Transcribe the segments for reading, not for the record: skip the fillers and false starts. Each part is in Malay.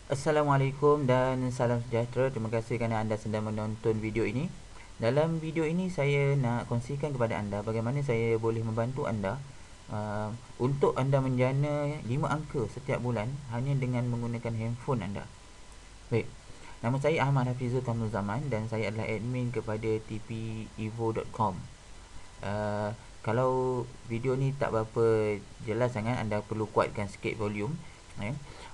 Assalamualaikum dan salam sejahtera. Terima kasih kerana anda sedang menonton video ini. Dalam video ini saya nak kongsikan kepada anda bagaimana saya boleh membantu anda untuk anda menjana 5 angka setiap bulan hanya dengan menggunakan handphone anda. Baik. Nama saya Ahmad Hafizul Kamil Zaman dan saya adalah admin kepada tpevo.com. Kalau video ni tak berapa jelas sangat, anda perlu kuatkan sikit volume.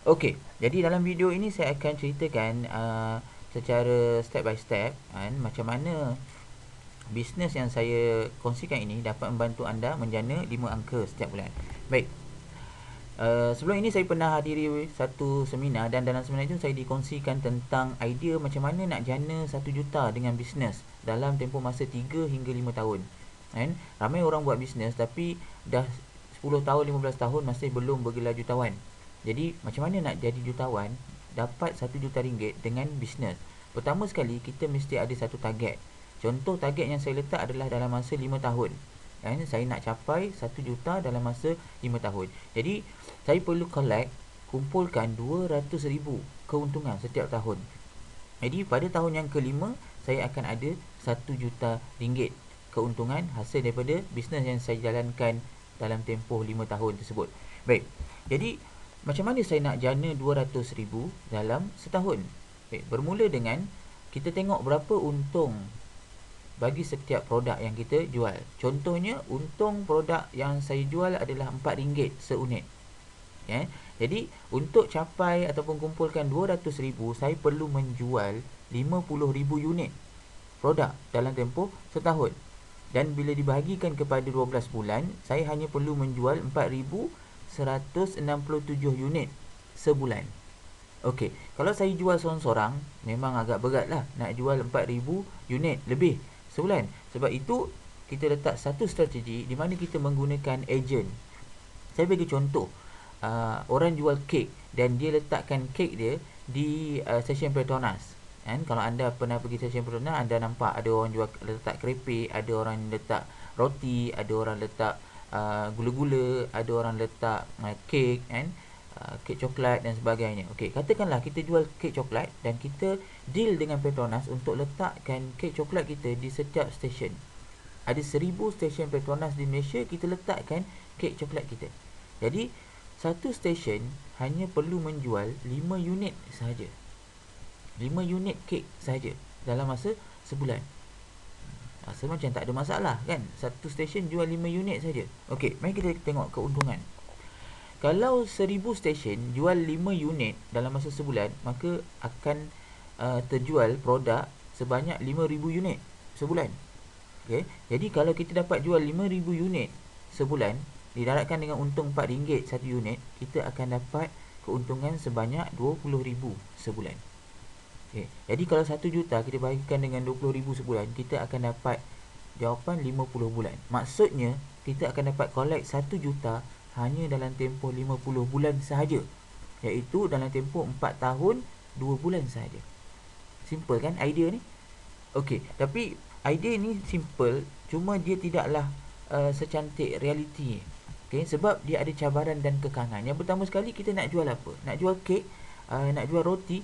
Okey, jadi dalam video ini saya akan ceritakan secara step by step macam mana bisnes yang saya kongsikan ini dapat membantu anda menjana 5 angka setiap bulan. Baik. Sebelum ini saya pernah hadiri satu seminar dan dalam seminar itu saya dikongsikan tentang idea macam mana nak jana 1 juta dengan bisnes dalam tempoh masa 3 hingga 5 tahun. Ramai orang buat bisnes tapi dah 10 tahun, 15 tahun masih belum bergelar jutawan. Jadi macam mana nak jadi jutawan, dapat 1 juta ringgit dengan bisnes? Pertama sekali kita mesti ada satu target. Contoh target yang saya letak adalah dalam masa 5 tahun. Saya nak capai 1 juta dalam masa 5 tahun. Jadi saya perlu kumpulkan 200,000 keuntungan setiap tahun. Jadi pada tahun yang kelima saya akan ada 1 juta ringgit keuntungan hasil daripada bisnes yang saya jalankan dalam tempoh 5 tahun tersebut. Baik. Jadi macam mana saya nak jana 200,000 dalam setahun? Baik, bermula dengan kita tengok berapa untung bagi setiap produk yang kita jual. Contohnya, untung produk yang saya jual adalah RM4 seunit. Jadi, untuk capai ataupun kumpulkan 200,000, saya perlu menjual 50,000 unit produk dalam tempoh setahun. Dan bila dibahagikan kepada 12 bulan, saya hanya perlu menjual 4,167 unit sebulan. Okey, kalau saya jual seorang-seorang, memang agak berat lah nak jual 4,000 unit lebih sebulan. Sebab itu, kita letak satu strategi di mana kita menggunakan ejen. Saya bagi contoh, orang jual kek dan dia letakkan kek dia di stesen Petronas. Kalau anda pernah pergi stesen Petronas, anda nampak ada orang jual letak kerepek, ada orang letak roti, ada orang letak gula-gula, ada orang letak kek, kek coklat dan sebagainya. Okey, katakanlah kita jual kek coklat dan kita deal dengan Petronas untuk letakkan kek coklat kita di setiap stesen. Ada 1,000 stesen Petronas di Malaysia, kita letakkan kek coklat kita. Jadi satu stesen hanya perlu menjual 5 unit sahaja. 5 unit kek sahaja dalam masa sebulan. Rasa macam tak ada masalah kan? Satu stesen jual 5 unit saja. Okey, mari kita tengok keuntungan. Kalau 1,000 stesen jual 5 unit dalam masa sebulan, maka akan terjual produk sebanyak 5,000 unit sebulan. Okay? Jadi kalau kita dapat jual 5,000 unit sebulan, didarabkan dengan untung RM4 satu unit, kita akan dapat keuntungan sebanyak 20,000 sebulan. Okay. Jadi kalau 1 juta kita bahagikan dengan 20,000 sebulan, kita akan dapat jawapan 50 bulan. Maksudnya kita akan dapat collect 1 juta hanya dalam tempoh 50 bulan sahaja, iaitu dalam tempoh 4 tahun 2 bulan sahaja. Simple kan idea ni? Okey, tapi idea ni simple, cuma dia tidaklah secantik realiti. Okey, sebab dia ada cabaran dan kekangan. Yang pertama sekali, kita nak jual apa? Nak jual kek, nak jual roti.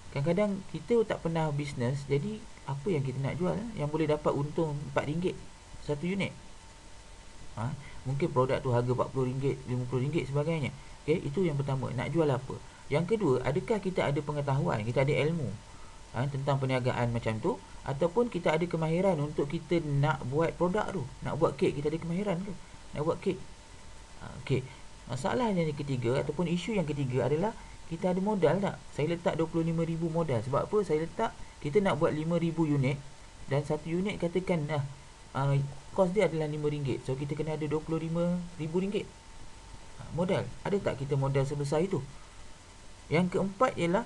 Kadang-kadang kita tak pernah bisnes, jadi apa yang kita nak jual yang boleh dapat untung RM4 satu unit? Mungkin produk tu harga RM40, RM50 sebagainya. Okay, itu yang pertama, nak jual apa? Yang kedua, adakah kita ada pengetahuan, kita ada ilmu tentang perniagaan macam tu, ataupun kita ada kemahiran untuk kita nak buat produk tu, nak buat kek, kita ada kemahiran tu nak buat kek. Okey, masalah yang ketiga ataupun isu yang ketiga adalah kita ada modal tak? Saya letak 25,000 modal. Sebab apa? Saya letak kita nak buat 5,000 unit dan satu unit katakan kos dia adalah RM5. So kita kena ada RM25,000 modal. Ada tak kita modal sebesar itu? Yang keempat ialah,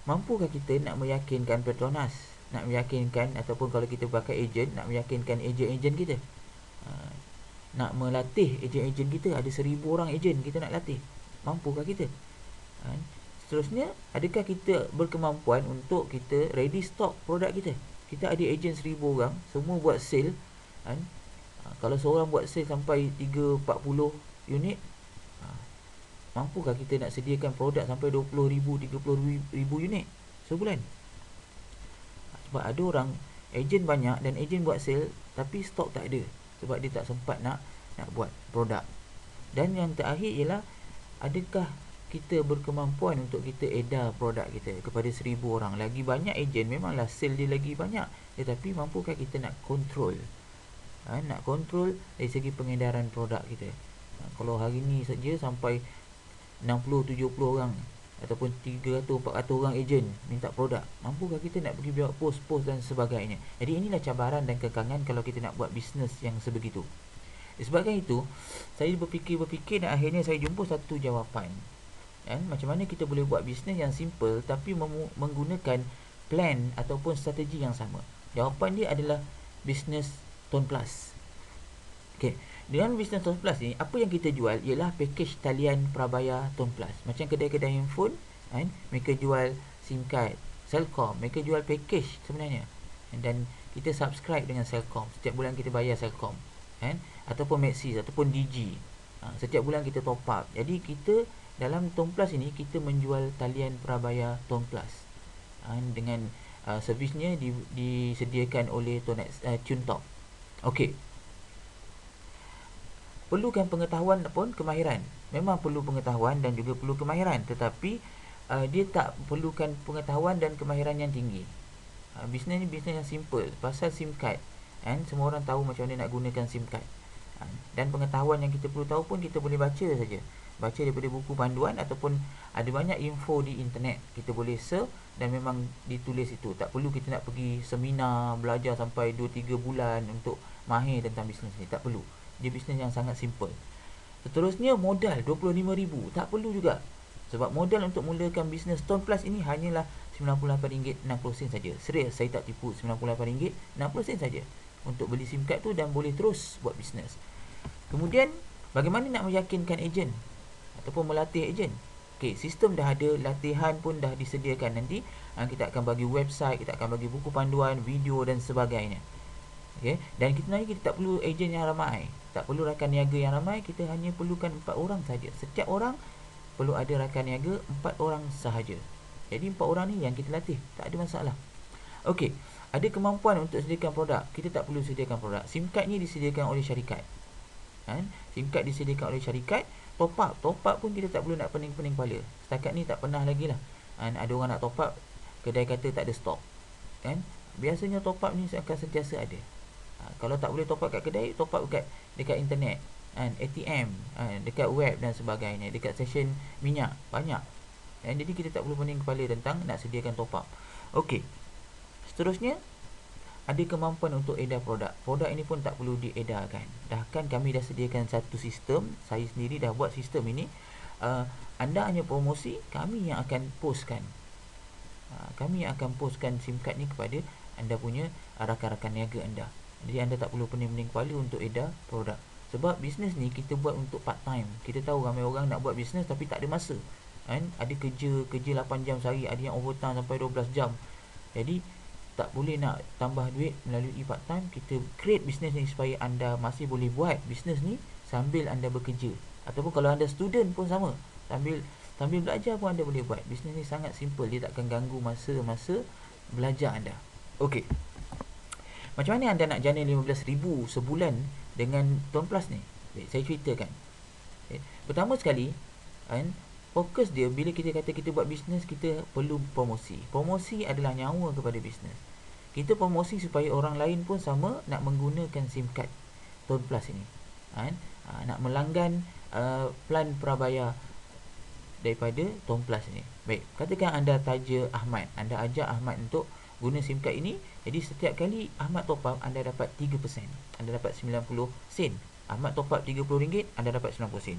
mampukah kita nak meyakinkan Petronas, nak meyakinkan, ataupun kalau kita pakai ejen, nak meyakinkan ejen-ejen kita, nak melatih ejen-ejen kita. Ada 1,000 orang ejen kita nak latih. Mampukah kita? Seterusnya, adakah kita berkemampuan untuk kita ready stock produk kita? Kita ada ejen 1,000 orang, semua buat sale. Kalau seorang buat sale sampai 3-40 unit, Mampukah kita nak sediakan produk sampai 20,000, 30,000 unit sebulan? Sebab ada orang, ejen banyak dan ejen buat sale tapi stok tak ada, sebab dia tak sempat nak buat produk. Dan yang terakhir ialah, adakah kita berkemampuan untuk kita edar produk kita kepada 1,000 orang? Lagi banyak ejen, memanglah sale dia lagi banyak, tetapi mampukah kita nak kontrol, nak kontrol dari segi pengedaran produk kita? Kalau hari ni saja sampai 60-70 orang ataupun 300-400 orang ejen minta produk, mampukah kita nak pergi buat post dan sebagainya? Jadi inilah cabaran dan kekangan kalau kita nak buat bisnes yang sebegitu. Disebabkan itu, saya berfikir dan akhirnya saya jumpa satu jawapan, macam mana kita boleh buat bisnes yang simple tapi menggunakan plan ataupun strategi yang sama. Jawapan dia adalah bisnes Tone Plus. Okay. Dengan bisnes Tone Plus ni, apa yang kita jual ialah package talian prabayar Tone Plus. Macam kedai-kedai handphone, mereka jual SIM card, Celcom, mereka jual package sebenarnya. Dan kita subscribe dengan Celcom, setiap bulan kita bayar Celcom, ataupun Maxis, ataupun Digi. Setiap bulan kita top up. Jadi kita dalam Tone Plus ini, kita menjual talian prabayar Tone Plus, dengan servisnya disediakan oleh TuneTalk. Okey. Perlukan pengetahuan ataupun kemahiran. Memang perlu pengetahuan dan juga perlu kemahiran, tetapi dia tak perlukan pengetahuan dan kemahiran yang tinggi. Bisnes ni bisnes yang simple. Pasal SIM card, semua orang tahu macam mana nak gunakan SIM card. Dan pengetahuan yang kita perlu tahu pun kita boleh baca saja. Baca daripada buku panduan ataupun ada banyak info di internet. Kita boleh search dan memang ditulis itu. Tak perlu kita nak pergi seminar, belajar sampai 2-3 bulan untuk mahir tentang bisnes ni. Tak perlu. Dia bisnes yang sangat simple. Seterusnya, modal RM25,000. Tak perlu juga. Sebab modal untuk mulakan bisnes Tone Plus ini hanyalah RM98.60 saja. Serius, saya tak tipu. RM98.60 saja untuk beli SIM card tu dan boleh terus buat bisnes. Kemudian, bagaimana nak meyakinkan ejen ataupun melatih ejen? Okey, sistem dah ada, latihan pun dah disediakan. Nanti kita akan bagi website, kita akan bagi buku panduan, video dan sebagainya. Okay. Dan kita tak perlu ejen yang ramai, tak perlu rakan niaga yang ramai. Kita hanya perlukan 4 orang saja. Setiap orang perlu ada rakan niaga 4 orang sahaja. Jadi 4 orang ni yang kita latih, tak ada masalah. Okey, ada kemampuan untuk sediakan produk. Kita tak perlu sediakan produk. SIM card ni disediakan oleh syarikat. SIM card disediakan oleh syarikat. Top up pun kita tak perlu nak pening-pening kepala. Setakat ni tak pernah lagi lah ada orang nak top up, kedai kata tak ada stok. Biasanya top up ni akan sentiasa ada. Kalau tak boleh top up kat kedai, top up dekat internet, ATM, dekat web dan sebagainya, dekat stesen minyak, banyak. Jadi kita tak perlu pening kepala tentang nak sediakan top up. Okey. Seterusnya, ada kemampuan untuk edar produk. Produk ini pun tak perlu diedarkan. Kan kami dah sediakan satu sistem. Saya sendiri dah buat sistem ini. Anda hanya promosi, kami yang akan postkan. Kami yang akan postkan SIM card ni kepada anda punya rakan-rakan niaga anda. Jadi anda tak perlu pening-pening kepala untuk edar produk. Sebab bisnes ni kita buat untuk part time. Kita tahu ramai orang nak buat bisnes tapi tak ada masa. Ada kerja 8 jam sehari, ada yang overtime sampai 12 jam. Jadi tak boleh nak tambah duit melalui part time. Kita create bisnes ni supaya anda masih boleh buat bisnes ni sambil anda bekerja. Ataupun kalau anda student pun sama, sambil belajar pun anda boleh buat. Bisnes ni sangat simple, dia takkan ganggu masa belajar anda. Okey. Macam mana anda nak jana 15,000 sebulan dengan Tone Plus ni? Baik, saya ceritakan. Pertama sekali, fokus dia bila kita kata kita buat bisnes, kita perlu promosi. Promosi adalah nyawa kepada bisnes. Kita promosi supaya orang lain pun sama nak menggunakan SIM card Tone Plus ini. Nak melanggan plan prabayar daripada Tone Plus ini. Baik, katakan anda taja Ahmad, anda ajak Ahmad untuk guna SIM card ini. Jadi setiap kali Ahmad top up, anda dapat 3%. Anda dapat 90 sen. Ahmad top up RM30, anda dapat 90 sen.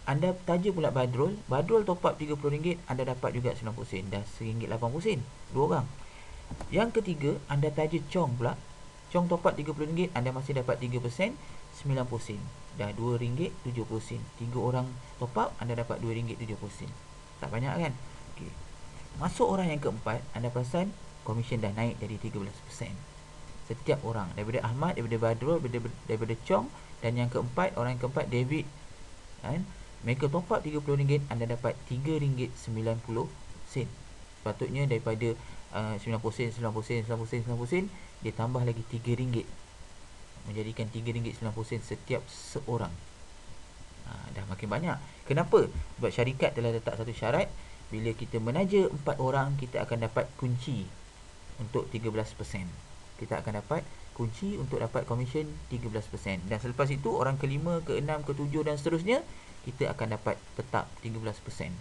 Anda taja pula Badrul top up RM30, anda dapat juga 90 sen. Dah RM1.80 sen. 2 orang. Yang ketiga, anda taja Chong pula. Chong top up RM30, anda masih dapat 3%, 90 sen. Dah RM2.70 sen. 3 orang top up, anda dapat RM2.70 sen. Tak banyak kan? Okey. Masuk orang yang keempat, anda perasan komisen dah naik jadi 13%. Setiap orang, daripada Ahmad, daripada Badrul, daripada Chong, dan yang keempat, orang yang keempat David, mereka top up RM30, anda dapat RM3.90. Sepatutnya daripada 90 sen, 90 sen, 90 sen, 90 sen, dia tambah lagi RM3, menjadikan RM3.90 setiap seorang. Dah makin banyak. Kenapa? Sebab syarikat telah letak satu syarat, bila kita menaja 4 orang, kita akan dapat kunci untuk 13%. Kita akan dapat kunci untuk dapat komisen 13%. Dan selepas itu, orang ke-5, ke-6, ke-7 dan seterusnya, kita akan dapat tetap 13%.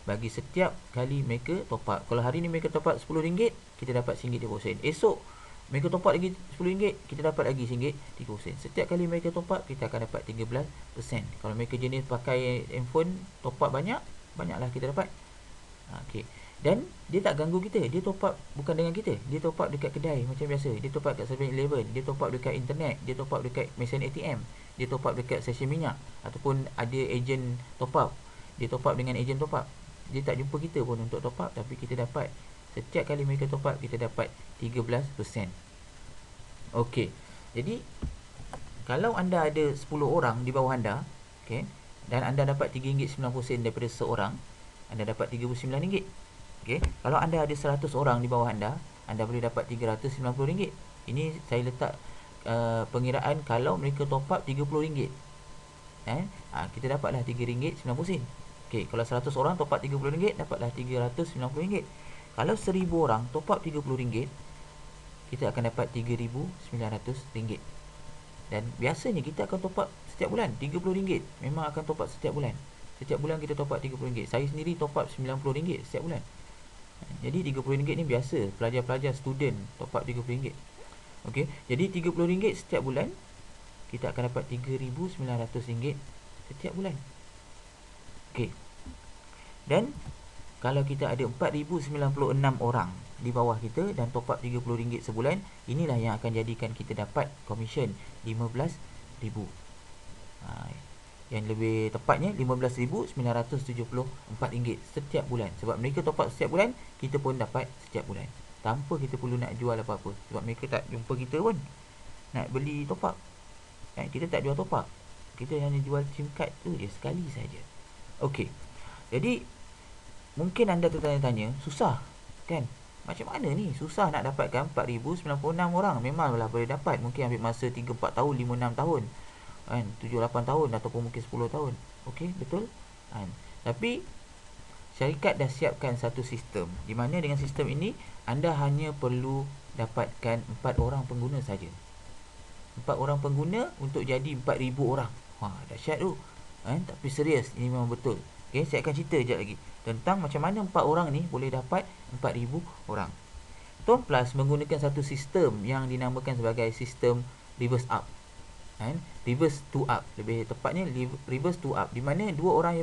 Bagi setiap kali mereka top up. Kalau hari ni mereka top up RM10, kita dapat RM1.30. Esok mereka top up lagi RM10, kita dapat lagi RM1.30. Setiap kali mereka top up, kita akan dapat 13%. Kalau mereka jenis pakai handphone, top up banyaklah kita dapat. Okey. Dan dia tak ganggu kita. Dia top up bukan dengan kita. Dia top up dekat kedai macam biasa. Dia top up kat 7-Eleven. Dia top up dekat internet. Dia top up dekat mesin ATM. Dia top up dekat stesen minyak. Ataupun ada ejen top up. Dia top up dengan ejen top up. Dia tak jumpa kita pun untuk top up. Tapi kita dapat. Setiap kali mereka top up, kita dapat 13%. Okey. Jadi, kalau anda ada 10 orang di bawah anda, okay, dan anda dapat RM3.90 daripada seorang, anda dapat RM39. Okay. Kalau anda ada 100 orang di bawah anda boleh dapat RM390. Ini saya letak pengiraan kalau mereka top up RM30. Kita dapatlah RM3.90. Okay. Kalau 100 orang top up RM30, dapatlah RM390. Kalau 1000 orang top up RM30, kita akan dapat RM3.900. Dan biasanya kita akan top up setiap bulan RM30. Memang akan top up setiap bulan. Setiap bulan kita top up RM30. Saya sendiri top up RM90 setiap bulan. Jadi RM30 ni biasa. Pelajar-pelajar, student top up RM30. Okey, jadi RM30 setiap bulan, kita akan dapat RM3.900 setiap bulan. Okey. Dan kalau kita ada 4,096 orang di bawah kita dan top up RM30 sebulan, inilah yang akan jadikan kita dapat komisen RM15,000. Yang lebih tepatnya RM15,974 setiap bulan. Sebab mereka top up setiap bulan, kita pun dapat setiap bulan, tanpa kita perlu nak jual apa-apa. Sebab mereka tak jumpa kita pun nak beli top up. Kita tak jual top up. Kita hanya jual SIM card tu je, sekali saja. Okey. Jadi mungkin anda tertanya-tanya, susah kan? Macam mana ni? Susah nak dapatkan 4,096 orang. Memanglah boleh dapat. Mungkin ambil masa 3-4 tahun, 5-6 tahun, 7-8 tahun ataupun mungkin 10 tahun. Okey, betul? Tapi syarikat dah siapkan satu sistem, di mana dengan sistem ini anda hanya perlu dapatkan 4 orang pengguna saja. 4 orang pengguna untuk jadi 4,000 orang. Dahsyat tu. Tapi serius, ini memang betul. Okey, saya akan cerita sekejap lagi tentang macam mana 4 orang ni boleh dapat 4,000 orang. Tuan Plus menggunakan satu sistem yang dinamakan sebagai sistem reverse up. Reverse to up, lebih tepatnya reverse to up, di mana dua orang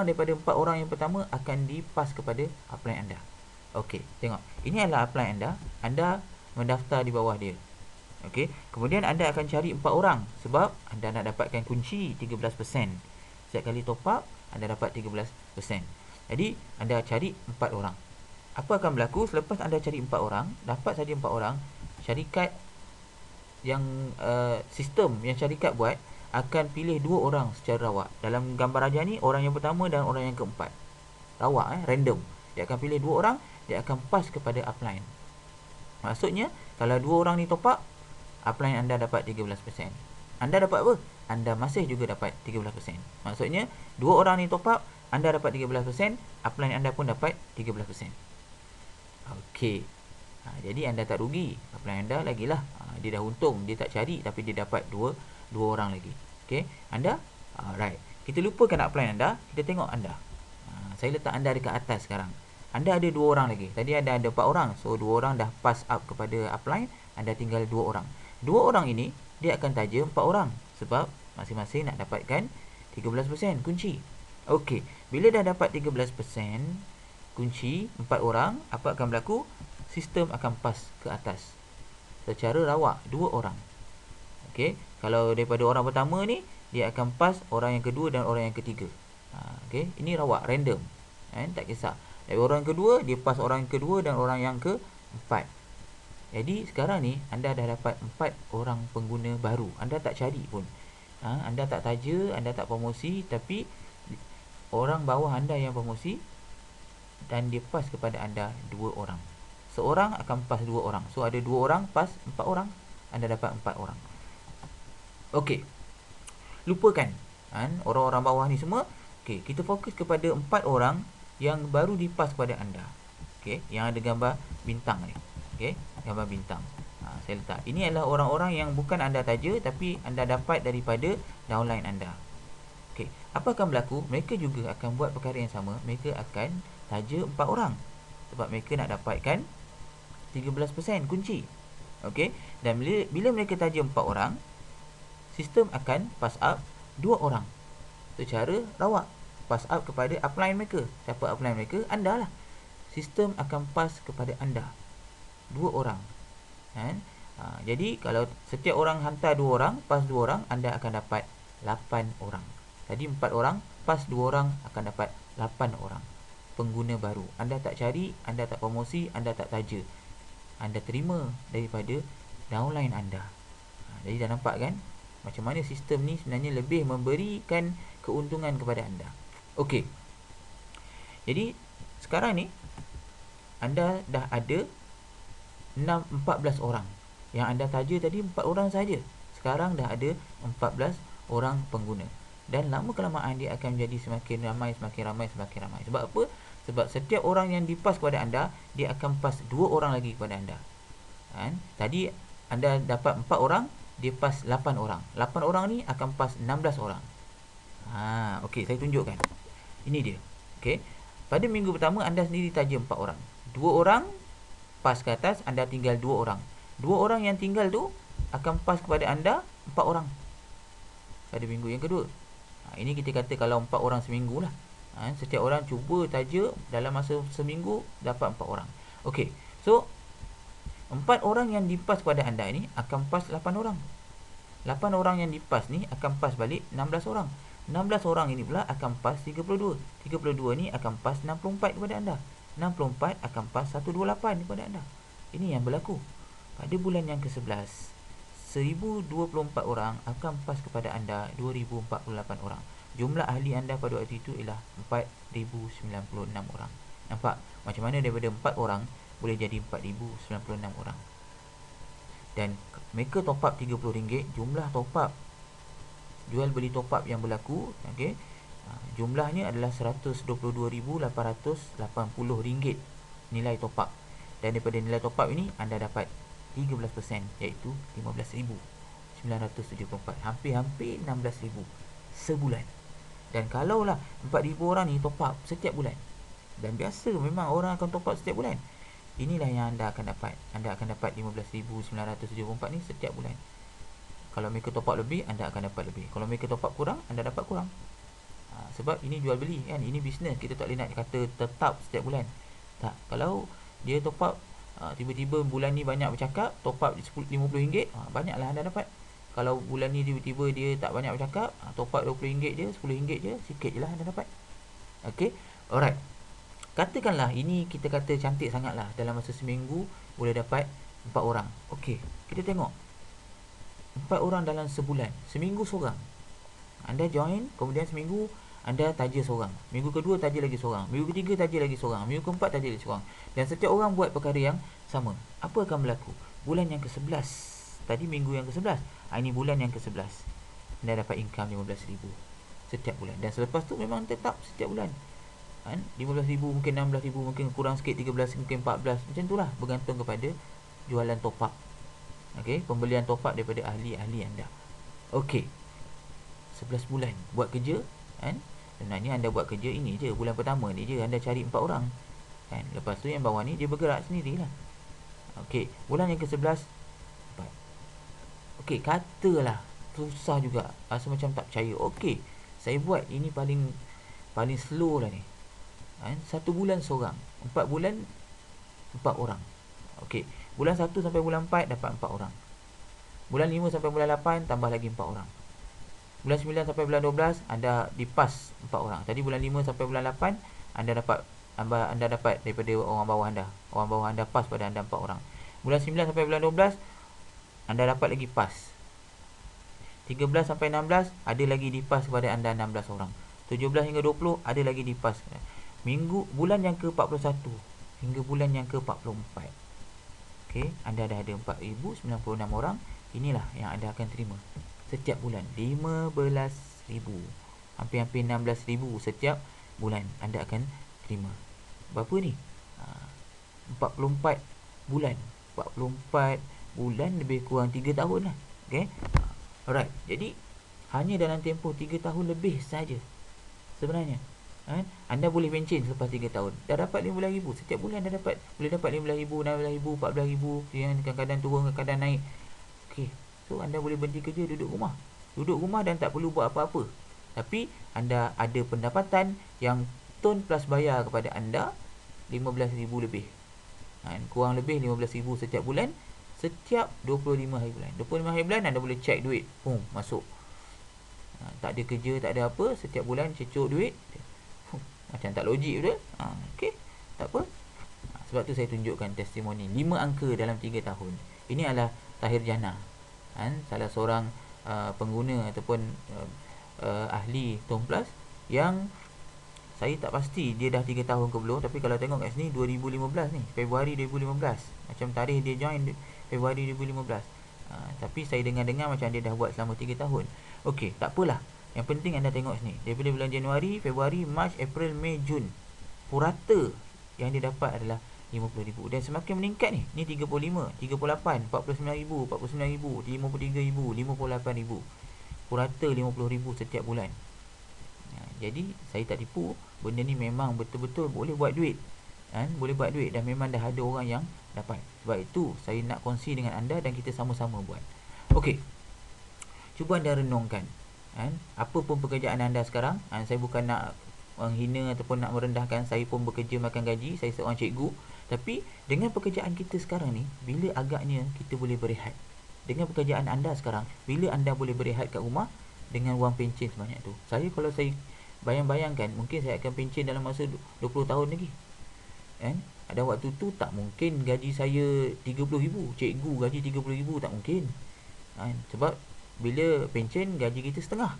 daripada 4 orang yang pertama akan dipas kepada upline anda. Okey, tengok. Ini adalah upline anda. Anda mendaftar di bawah dia. Okey, kemudian anda akan cari 4 orang sebab anda nak dapatkan kunci 13%. Setiap kali top up, anda dapat 13%. Jadi, anda cari 4 orang. Apa akan berlaku selepas anda cari 4 orang, dapat saja 4 orang, syarikat yang sistem yang syarikat buat akan pilih 2 orang secara rawak. Dalam gambar ajar ni, orang yang pertama dan orang yang keempat. Rawak, random. Dia akan pilih 2 orang, dia akan pass kepada upline. Maksudnya, kalau 2 orang ni top up, upline anda dapat 13%. Anda dapat apa? Anda masih juga dapat 13%. Maksudnya, 2 orang ni top up, anda dapat 13%, upline anda pun dapat 13%. Okey. Jadi anda tak rugi. Upline anda lagilah. Dia dah untung, dia tak cari tapi dia dapat 2 orang lagi. Okey. Anda alright. Kita lupakan upline anda, kita tengok anda. Saya letak anda dekat atas sekarang. Anda ada 2 orang lagi. Tadi anda ada 4 orang. So 2 orang dah pass up kepada upline, anda tinggal 2 orang. 2 orang ini dia akan taja 4 orang sebab masing-masing nak dapatkan 13% kunci. Okey, bila dah dapat 13% kunci 4 orang, apa akan berlaku? Sistem akan pass ke atas secara rawak 2 orang. Okey, kalau daripada orang pertama ni, dia akan pass orang yang kedua dan orang yang ketiga. Okey, ini rawak, random. Tak kisah. Dari orang yang kedua, dia pass orang yang kedua dan orang yang keempat. Jadi sekarang ni anda dah dapat 4 orang pengguna baru. Anda tak cari pun. Anda tak taja, anda tak promosi, tapi orang bawah anda yang promosi dan dia pass kepada anda 2 orang. Seorang akan pass 2 orang. So ada 2 orang pass 4 orang, anda dapat 4 orang. Okey. Lupakan orang-orang bawah ni semua. Okey, kita fokus kepada 4 orang yang baru dipas kepada anda. Okey, yang ada gambar bintang ni. Okey, gambar bintang. Saya letak. Ini adalah orang-orang yang bukan anda taja tapi anda dapat daripada downline anda. Okey, apa akan berlaku? Mereka juga akan buat perkara yang sama. Mereka akan taja 4 orang. Sebab mereka nak dapatkan 13% kunci. Okey, dan bila mereka taja 4 orang, sistem akan pass up 2 orang. Secara rawak pass up kepada upline mereka. Siapa upline mereka? Anda lah. Sistem akan pass kepada anda 2 orang. Jadi kalau setiap orang hantar 2 orang, pass 2 orang, anda akan dapat 8 orang. Tadi 4 orang, pass 2 orang, akan dapat 8 orang pengguna baru. Anda tak cari, anda tak promosi, anda tak taja. Anda terima daripada downline anda. Jadi dah nampak kan macam mana sistem ni sebenarnya lebih memberikan keuntungan kepada anda. Okey. Jadi sekarang ni anda dah ada 14 orang. Yang anda taja tadi 4 orang saja. Sekarang dah ada 14 orang pengguna. Dan lama kelamaan dia akan menjadi semakin ramai. Sebab apa? Sebab setiap orang yang dipas kepada anda, dia akan pass 2 orang lagi kepada anda. Tadi anda dapat 4 orang, dia pass 8 orang. 8 orang ni akan pass 16 orang. Okey, saya tunjukkan. Ini dia. Okey. Pada minggu pertama anda sendiri taja 4 orang. 2 orang pass ke atas, anda tinggal 2 orang. 2 orang yang tinggal tu akan pass kepada anda 4 orang. Pada minggu yang kedua. Ini kita kata kalau 4 orang seminggu lah. Setiap orang cuba taja dalam masa seminggu dapat 4 orang. Okey. So 4 orang yang dipas kepada anda ni akan pass 8 orang. 8 orang yang dipas ni akan pass balik 16 orang. 16 orang ini pula akan pass 32. 32 ni akan pass 64 kepada anda. 64 akan pass 128 kepada anda. Ini yang berlaku. Pada bulan yang ke-11, 1024 orang akan pass kepada anda 2048 orang. Jumlah ahli anda pada waktu itu ialah 4096 orang. Nampak macam mana daripada 4 orang boleh jadi 4096 orang. Dan mereka top up RM30. Jumlah top up, jual beli top up yang berlaku, okey, jumlahnya adalah RM122,880 nilai top up. Dan daripada nilai top up ini anda dapat 13%, iaitu RM15,974. Hampir-hampir RM16,000 sebulan. Dan kalaulah 4,000 orang ni top up setiap bulan, dan biasa memang orang akan top up setiap bulan, inilah yang anda akan dapat. Anda akan dapat 15,974 ni setiap bulan. Kalau mereka top up lebih, anda akan dapat lebih. Kalau mereka top up kurang, anda dapat kurang. Sebab ini jual beli kan, ini bisnes. Kita tak boleh nak kata tetap setiap bulan. Tak. Kalau dia top up tiba-tiba bulan ni banyak bercakap, top up RM50, banyaklah anda dapat. Kalau bulan ni tiba-tiba dia tak banyak bercakap, top up RM20 je, RM10 je, sikit je lah anda dapat. Okey. Alright. Katakanlah ini kita kata cantik sangatlah, dalam masa seminggu boleh dapat 4 orang. Okey, kita tengok 4 orang dalam sebulan. Seminggu seorang. Anda join, kemudian seminggu anda taja seorang. Minggu kedua taja lagi seorang. Minggu ketiga taja lagi seorang. Minggu keempat taja lagi seorang. Dan setiap orang buat perkara yang sama. Apa akan berlaku? Bulan yang ke-11. Tadi minggu yang ke-11. Ini bulan yang ke-11. Anda dapat income RM15,000 setiap bulan. Dan selepas tu memang tetap setiap bulan. 15,000, mungkin 16,000, mungkin kurang sikit 13, mungkin 14. Macam itulah, bergantung kepada jualan top up. Okey, pembelian top up daripada ahli-ahli anda. Okey. 11 bulan buat kerja, sebenarnya anda buat kerja ini je, bulan pertama ni je anda cari 4 orang. Lepas tu yang bawah ni dia bergerak sendirilah. Okey, bulan yang ke-11 4. Okey, katalah susah juga, rasa macam tak percaya. Okey, saya buat ini paling slow lah ni. 1 bulan seorang, 4 bulan 4 orang. Okey, bulan 1 sampai bulan 4 dapat 4 orang. Bulan 5 sampai bulan 8 tambah lagi 4 orang. Bulan 9 sampai bulan 12 anda dipas 4 orang. Tadi bulan 5 sampai bulan 8 anda dapat daripada orang bawah anda. Orang bawah anda pas pada anda 4 orang. Bulan 9 sampai bulan 12 anda dapat lagi pas. 13 sampai 16 ada lagi dipas kepada anda 16 orang. 17 hingga 20 ada lagi dipas. Bulan yang ke-41 hingga bulan yang ke-44. Okey, anda dah ada 4096 orang. Inilah yang anda akan terima setiap bulan. 15,000. Hampir-hampir 16,000 setiap bulan anda akan terima. Berapa ni? 44 bulan. 44 bulan lebih kurang 3 tahun lah. Okey. Alright. Jadi hanya dalam tempoh 3 tahun lebih saja sebenarnya. Anda boleh pencen selepas 3 tahun. Dah dapat 15,000 setiap bulan, dah dapat. Boleh dapat 15,000, 16,000, 14,000, kadang-kadang turun, kadang-kadang naik. Okey. So anda boleh berhenti kerja, duduk rumah. Duduk rumah dan tak perlu buat apa-apa. Tapi anda ada pendapatan yang Tone Plus bayar kepada anda 15,000 lebih. Kurang lebih 15,000 setiap bulan, setiap 25 hari bulan. 25 hari bulan anda boleh check duit. Boom, masuk. Tak ada kerja, tak ada apa, setiap bulan cecok duit. Macam tak logik betul. Okey, tak apa. Sebab tu saya tunjukkan testimoni 5 angka dalam 3 tahun. Ini adalah Tahir Jana, salah seorang pengguna ataupun ahli Tone Plus yang saya tak pasti dia dah 3 tahun ke belum. Tapi kalau tengok kat sini 2015 ni, Februari 2015. Macam tarikh dia join Februari 2015. Tapi saya dengar-dengar macam dia dah buat selama 3 tahun. Okey, tak apalah. Yang penting anda tengok sini. Daripada bulan Januari, Februari, Mac, April, Mei, Jun, purata yang dia dapat adalah 50,000. Dan semakin meningkat ni. Ni 35, 38, 49,000, 49,000, 53,000, 58,000. Purata 50,000 setiap bulan. Jadi saya tak tipu. Benda ni memang betul-betul boleh buat duit. Boleh buat duit dan memang dah ada orang yang dapat. Sebab itu saya nak kongsi dengan anda dan kita sama-sama buat. Okey. Cuba anda renungkan. Apa pun pekerjaan anda sekarang. Saya bukan nak menghina ataupun nak merendahkan. Saya pun bekerja makan gaji. Saya seorang cikgu. Tapi dengan pekerjaan kita sekarang ni, bila agaknya kita boleh berehat? Dengan pekerjaan anda sekarang, bila anda boleh berehat kat rumah dengan wang pencen sebanyak tu? Saya kalau saya bayang-bayangkan, mungkin saya akan pencen dalam masa 20 tahun lagi. Ada waktu tu tak mungkin gaji saya 30,000. Cikgu gaji 30,000 tak mungkin. Sebab bila pencen gaji kita setengah.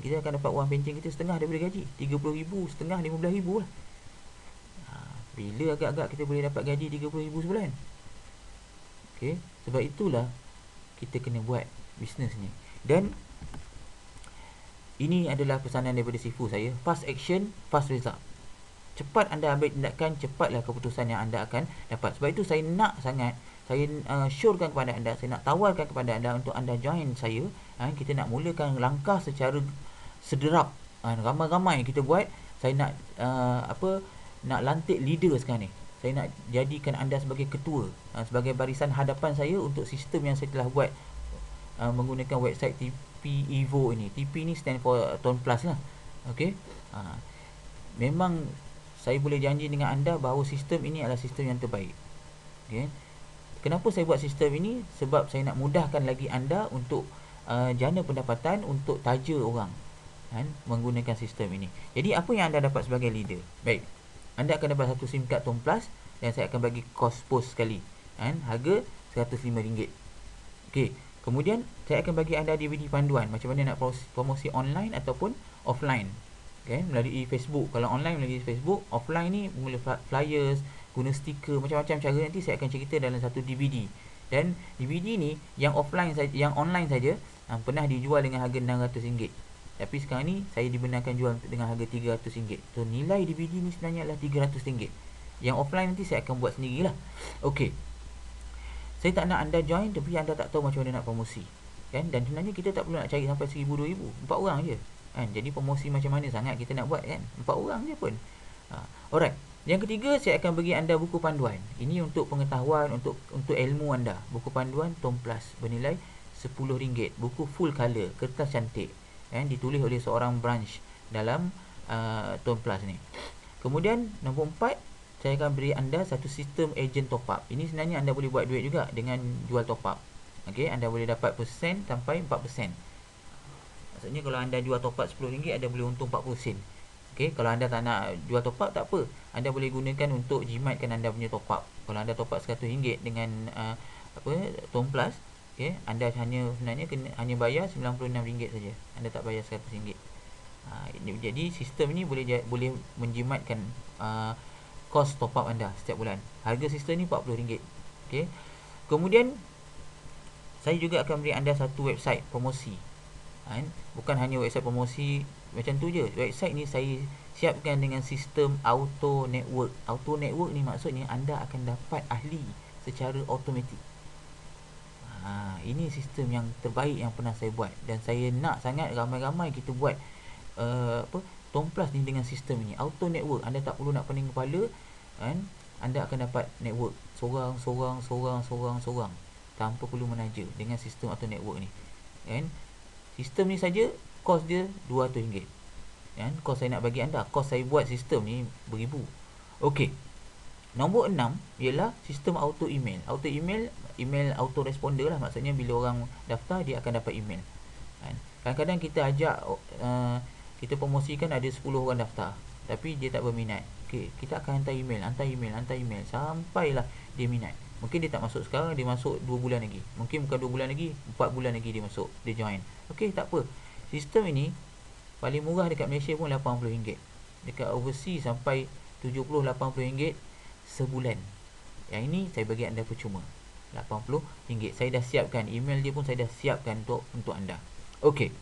Kita akan dapat wang pencen kita setengah daripada gaji. 30,000 setengah 15,000 lah. Bila agak-agak kita boleh dapat gaji 30,000 sebulan? Okey, sebab itulah kita kena buat bisnes ni. Dan ini adalah pesanan daripada Sifu saya. Fast action, fast result. Cepat anda ambil tindakan, cepatlah keputusan yang anda akan dapat. Sebab itu saya nak sangat, saya syorkan kepada anda, saya nak tawarkan kepada anda untuk anda join saya. Kita nak mulakan langkah secara sederap. Ramai-ramai kita buat. Saya nak nak lantik leader sekarang ni. Saya nak jadikan anda sebagai ketua, sebagai barisan hadapan saya untuk sistem yang saya telah buat menggunakan website TP Evo ini. TP ni stand for Tone Plus lah. Okey. Memang saya boleh janji dengan anda bahawa sistem ini adalah sistem yang terbaik. Okey. Kenapa saya buat sistem ini? Sebab saya nak mudahkan lagi anda untuk jana pendapatan, untuk taja orang menggunakan sistem ini. Jadi apa yang anda dapat sebagai leader? Baik. Anda akan dapat satu SIM card Tone Plus dan saya akan bagi kos post sekali. Harga RM105. Okey. Kemudian saya akan bagi anda DVD panduan macam mana nak promosi online ataupun offline. Okay, melalui Facebook. Kalau online melalui Facebook, offline ni mula flyers, guna stiker, macam-macam cara nanti saya akan cerita dalam satu DVD. Dan DVD ni yang offline saja, yang online saja pernah dijual dengan harga RM600. Tapi sekarang ni saya dibenarkan jual dengan harga RM300. So nilai DVD ni sebenarnya adalah RM300. Yang offline nanti saya akan buat sendirilah. Okey. Saya tak nak anda join tapi anda tak tahu macam mana nak promosi. Dan sebenarnya kita tak perlu nak cari sampai 1,000 2,000. 4 orang je. Jadi promosi macam mana sangat kita nak buat kan? 4 orang je pun. Alright. Yang ketiga, saya akan bagi anda buku panduan. Ini untuk pengetahuan, untuk ilmu anda. Buku panduan Tone Plus bernilai RM10. Buku full color, kertas cantik. Ditulis oleh seorang branch dalam Tone Plus ni. Kemudian nombor 4, saya akan beri anda satu sistem agent top up. Ini sebenarnya anda boleh buat duit juga dengan jual top up. Okey, anda boleh dapat persen sampai 4%. Maksudnya kalau anda jual top up RM10, anda boleh untung 40 sen. Okey, kalau anda tak nak jual top up, tak apa. Anda boleh gunakan untuk jimatkan anda punya top up. Kalau anda top up RM100 dengan Tone Plus, Okey, anda sebenarnya hanya bayar RM96 saja. Anda tak bayar RM100. Jadi sistem ni boleh menjimatkan kos top up anda setiap bulan. Harga sistem ni RM40. Okey. Kemudian saya juga akan beri anda satu website promosi. Bukan hanya website promosi macam tu je. Website ni saya siapkan dengan sistem auto network. Auto network ni maksudnya anda akan dapat ahli secara automatik. Ini sistem yang terbaik yang pernah saya buat, dan saya nak sangat ramai-ramai kita buat Tomplas ni dengan sistem ini auto network. Anda tak perlu nak pening kepala, kan? Anda akan dapat network sorang tanpa perlu menaja dengan sistem auto network ni, kan? Sistem ni saja kos dia RM200, kan? Kos saya nak bagi anda, kos saya buat sistem ni beribu. Okey. Nombor 6 ialah sistem auto email. Auto email auto responder lah. Maksudnya bila orang daftar, dia akan dapat email, kan? Kadang-kadang kita ajak kita promosikan ada 10 orang daftar, tapi dia tak berminat. Okay, kita akan hantar email sampailah dia minat. Mungkin dia tak masuk sekarang, dia masuk 2 bulan lagi. Mungkin bukan 2 bulan lagi, 4 bulan lagi dia masuk, dia join. Okey, tak apa. Sistem ini paling murah dekat Malaysia pun RM80. Dekat overseas sampai RM70-80 sebulan. Yang ini saya bagi anda percuma, RM80. Saya dah siapkan email dia pun, saya dah siapkan untuk anda. Okey.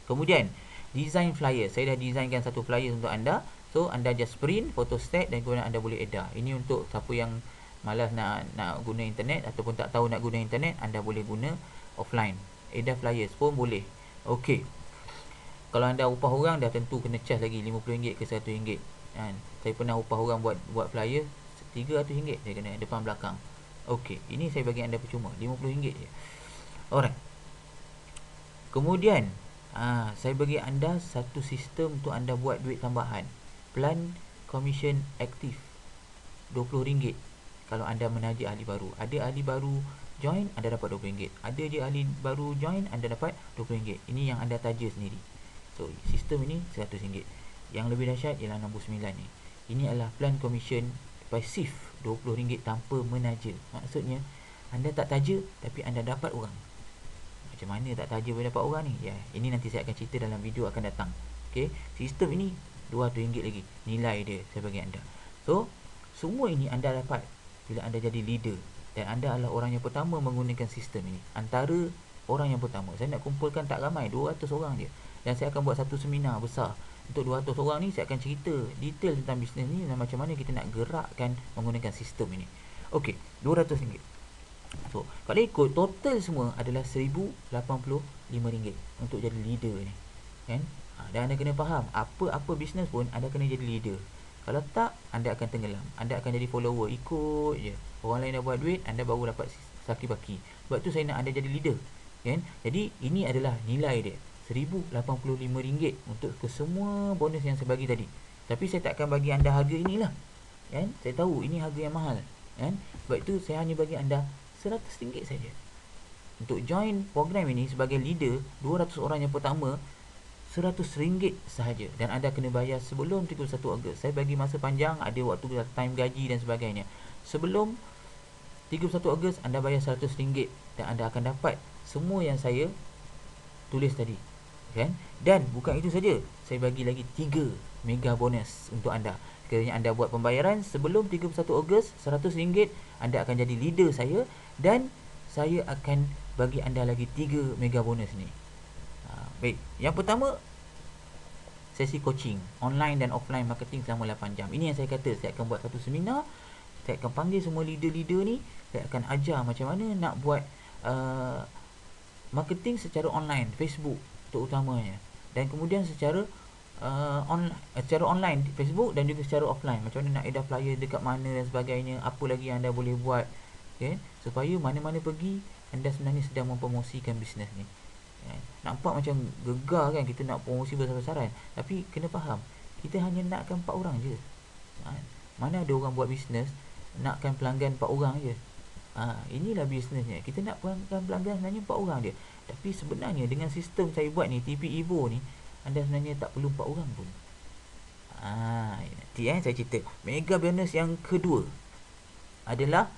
Kemudian design flyer. Saya dah designkan satu flyer untuk anda. So anda just print, photostat, dan kemudian anda boleh edar. Ini untuk siapa yang malas nak guna internet ataupun tak tahu nak guna internet, anda boleh guna offline. Edar flyers pun boleh. Okey. Kalau anda upah orang, dah tentu kena charge lagi RM50 ke RM100, kan? Saya pernah upah orang buat flyer RM300 saya kena depan belakang. Okey, ini saya bagi anda percuma, RM50 je. Alright. Kemudian saya bagi anda satu sistem untuk anda buat duit tambahan. Plan commission aktif RM20 kalau anda menaja ahli baru. Ada ahli baru join, anda dapat RM20. Ada je ahli baru join, anda dapat RM20. Ini yang anda taja sendiri. So sistem ini RM100. Yang lebih dahsyat ialah nombor 9 ni. Ini adalah plan commission pasif RM20 tanpa menaja. Maksudnya anda tak taja tapi anda dapat orang. Macam mana tak taja boleh dapat orang ni? Ya, ini nanti saya akan cerita dalam video akan datang. Okey, sistem ini RM200 lagi nilai dia saya bagi anda. So semua ini anda dapat bila anda jadi leader, dan anda adalah orang yang pertama menggunakan sistem ini. Antara orang yang pertama, saya nak kumpulkan tak ramai, 200 orang je, dan saya akan buat satu seminar besar. Untuk 200 orang ni saya akan cerita detail tentang bisnes ni dan macam mana kita nak gerakkan menggunakan sistem ini. Okey, RM200. So kalau ikut total semua adalah RM1085 untuk jadi leader ni, kan? Dan anda kena faham, apa-apa bisnes pun anda kena jadi leader. Kalau tak, anda akan tenggelam. Anda akan jadi follower, ikut je. Orang lain dah buat duit, anda baru dapat saki-baki. Sebab tu saya nak anda jadi leader, kan? Jadi ini adalah nilai dia, RM1085 untuk ke semua bonus yang saya bagi tadi. Tapi saya tak akan bagi anda harga inilah, kan? Saya tahu ini harga yang mahal, kan? Sebab itu saya hanya bagi anda RM100 saja. Untuk join program ini sebagai leader, 200 orang yang pertama, RM100 sahaja. Dan anda kena bayar sebelum 31 Ogos. Saya bagi masa panjang, ada waktu time gaji dan sebagainya. Sebelum 31 Ogos anda bayar RM100 dan anda akan dapat semua yang saya tulis tadi, kan? Dan bukan itu saja, saya bagi lagi 3 mega bonus untuk anda. Sekiranya anda buat pembayaran sebelum 31 Ogos RM100, anda akan jadi leader saya, dan saya akan bagi anda lagi 3 mega bonus ni. Baik, yang pertama, sesi coaching online dan offline marketing selama 8 jam. Ini yang saya kata, saya akan buat satu seminar. Saya akan panggil semua leader-leader ni. Saya akan ajar macam mana nak buat marketing secara online, Facebook terutamanya, dan kemudian secara online Facebook, dan juga secara offline, macam mana nak edar flyer dekat mana dan sebagainya. Apa lagi yang anda boleh buat, okay? Supaya mana-mana pergi, anda sebenarnya sedang mempromosikan bisnes ni. Nampak macam gegar kan kita nak promosi besar-besaran, tapi kena faham, kita hanya nakkan 4 orang je. Mana ada orang buat bisnes nakkan pelanggan 4 orang je. Inilah bisnesnya. Kita nak pelanggan sebenarnya 4 orang je. Tapi sebenarnya dengan sistem saya buat ni, TP Evo ni, anda sebenarnya tak perlu 4 orang pun. Nanti saya cerita. Mega bonus yang kedua adalah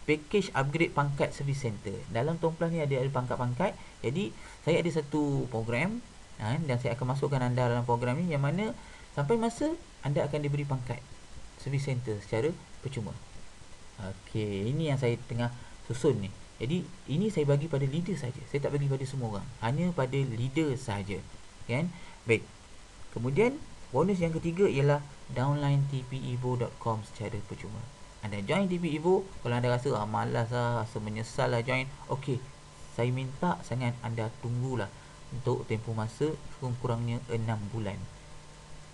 package upgrade pangkat service center. Dalam Tuan Plus ni ada pangkat-pangkat. Jadi saya ada satu program, dan saya akan masukkan anda dalam program ni, yang mana sampai masa anda akan diberi pangkat service center secara percuma. Okey, ini yang saya tengah susun ni. Jadi ini saya bagi pada leader saja. Saya tak bagi pada semua orang. Hanya pada leader saja. Kan? Baik. Kemudian bonus yang ketiga ialah downline tpevo.com secara percuma. Anda join TP Evo, kalau anda rasa malas lah, rasa menyesal lah join, okey, saya minta sangat anda tunggulah untuk tempoh masa kurang-kurangnya 6 bulan.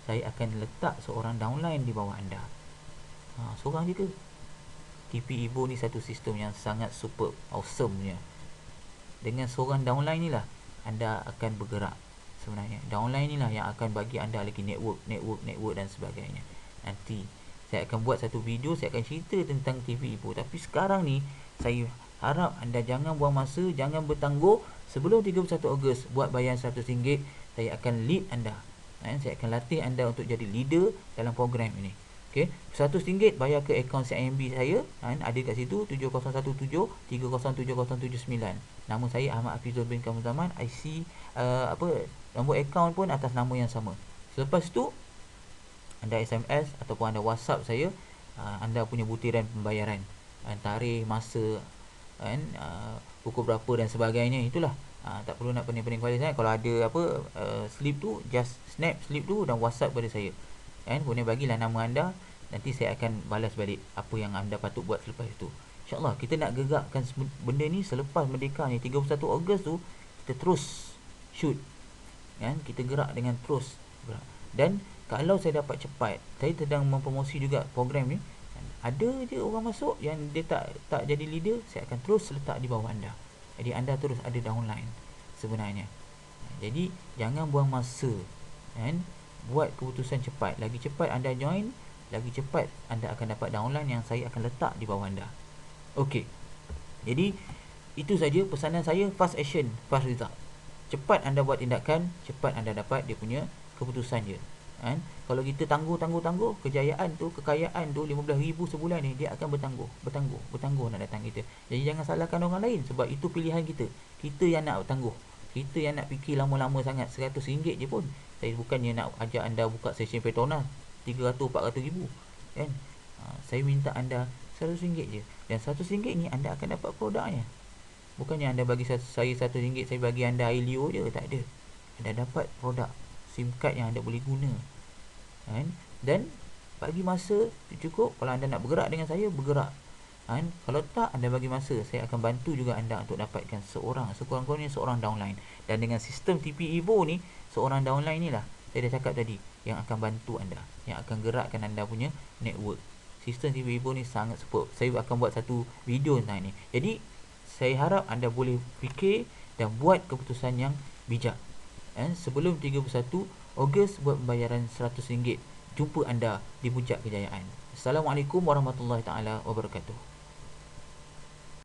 Saya akan letak seorang downline di bawah anda. Seorang je ke? TP Evo ni satu sistem yang sangat super awesome nya. Dengan seorang downline ni lah anda akan bergerak sebenarnya. Downline ni lah yang akan bagi anda lagi network dan sebagainya. Nanti saya akan buat satu video, saya akan cerita tentang TP Evo. Tapi sekarang ni saya harap anda jangan buang masa, jangan bertangguh. Sebelum 31 Ogos buat bayaran RM100, saya akan lead anda. Saya akan latih anda untuk jadi leader dalam program ini. Okey, RM100 bayar ke akaun CIMB saya, ada kat situ 7017307079. Nama saya Ahmad Hafizul bin Kamil Zaman. IC nombor akaun pun atas nama yang sama. Selepas tu anda SMS ataupun anda WhatsApp saya anda punya butiran pembayaran, tarikh, masa, pukul berapa dan sebagainya. Itulah. Tak perlu nak pening-pening kepala sangat. Kalau ada slip tu, just snap slip tu dan WhatsApp pada saya. Kemudian bagilah nama anda. Nanti saya akan balas balik apa yang anda patut buat selepas itu. InsyaAllah kita nak gegakkan benda ni selepas merdeka ni, 31 Ogos tu kita terus shoot, kita gerak dengan terus gerak. Dan kalau saya dapat cepat, saya sedang mempromosi juga program ni, ada je orang masuk yang dia tak jadi leader, saya akan terus letak di bawah anda. Jadi anda terus ada downline sebenarnya. Jadi jangan buang masa, buat keputusan cepat. Lagi cepat anda join, lagi cepat anda akan dapat downline yang saya akan letak di bawah anda. Okey. Jadi itu saja pesanan saya, fast action, fast result. Cepat anda buat tindakan, cepat anda dapat dia punya keputusan je. Kalau kita tangguh, kejayaan tu, kekayaan tu 15,000 sebulan ni, dia akan bertangguh nak datang kita. Jadi jangan salahkan orang lain, sebab itu pilihan kita. Kita yang nak tangguh, kita yang nak fikir lama-lama sangat. RM100 je pun. Saya bukannya nak ajak anda buka session Petronas 300-400 ribu, saya minta anda RM100 je. Dan RM100 ni anda akan dapat produknya. Bukannya anda bagi saya RM100, saya bagi anda air Leo je. Tak ada. Anda dapat produk SIM card yang anda boleh guna, dan bagi masa cukup. Kalau anda nak bergerak dengan saya, bergerak. Kalau tak, anda bagi masa, saya akan bantu juga anda untuk dapatkan sekurang-kurangnya seorang downline. Dan dengan sistem TP Evo ni, seorang downline ni lah, saya dah cakap tadi, yang akan bantu anda, yang akan gerakkan anda punya network. Sistem TP Evo ni sangat superb. Saya akan buat satu video tentang ni. Jadi saya harap anda boleh fikir dan buat keputusan yang bijak. Sebelum 31 Ogos buat pembayaran RM100. Jumpa anda di puncak kejayaan. Assalamualaikum warahmatullahi taala wabarakatuh.